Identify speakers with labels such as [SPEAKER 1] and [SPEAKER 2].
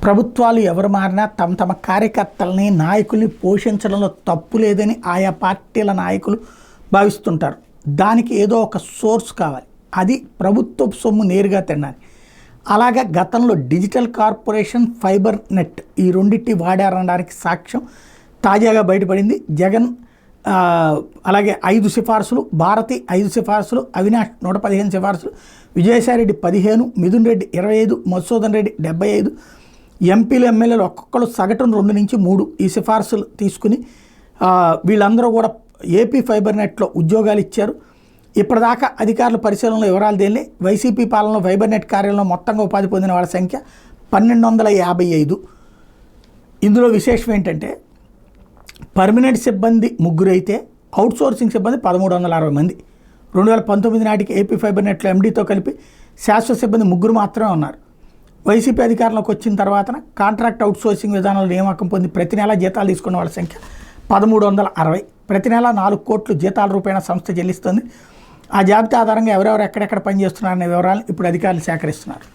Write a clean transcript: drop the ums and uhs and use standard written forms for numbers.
[SPEAKER 1] ప్రభుత్వాలు ఎవరు మారినా తమ తమ కార్యకర్తల్ని నాయకుల్ని పోషించడంలో తప్పు లేదని ఆయా పార్టీల నాయకులు భావిస్తుంటారు. దానికి ఏదో ఒక సోర్స్ కావాలి, అది ప్రభుత్వ సొమ్ము నేరుగా తినాలి. అలాగే గతంలో డిజిటల్ కార్పొరేషన్, ఫైబర్ నెట్ ఈ రెండింటి వాడారనడానికి సాక్ష్యం తాజాగా బయటపడింది. జగన్ అలాగే 5 సిఫార్సులు, భారతి 5 సిఫార్సులు, అవినాష్ 115 సిఫార్సులు, విజయసాయిరెడ్డి 15, మిథున్ రెడ్డి 25, మధుసూదన్ రెడ్డి 75, ఎంపీలు ఎమ్మెల్యేలు ఒక్కొక్కరు సగటున 2 నుంచి 3 ఈ సిఫార్సులు తీసుకుని వీళ్ళందరూ కూడా ఏపీ ఫైబర్ నెట్లో ఉద్యోగాలు ఇచ్చారు. ఇప్పటిదాకా అధికారుల పరిశీలనలో వివరాలు తేలి వైసీపీ పాలనలో ఫైబర్ నెట్ కార్యాలయంలో మొత్తంగా ఉపాధి పొందిన వాళ్ళ సంఖ్య 1255. ఇందులో విశేషం ఏంటంటే పర్మనెంట్ సిబ్బంది 3 అయితే అవుట్సోర్సింగ్ సిబ్బంది 1360 మంది. 2019 నాటికి ఏపీ ఫైబర్ నెట్లో ఎండీతో కలిపి శాశ్వత సిబ్బంది 3 మాత్రమే ఉన్నారు. వైసీపీ అధికారంలోకి వచ్చిన తర్వాత కాంట్రాక్ట్ అవుట్సోర్సింగ్ విధానంలో నియామకం పొంది ప్రతి నెల జీతాలు తీసుకున్న వాళ్ళ సంఖ్య 1360. ప్రతి నెల 4 కోట్లు జీతాల రూపేణా సంస్థ చెల్లిస్తుంది. ఆ జాబితా ఆధారంగా ఎవరెవరు ఎక్కడెక్కడ పనిచేస్తున్నారనే వివరాలను ఇప్పుడు అధికారులు సేకరిస్తున్నారు.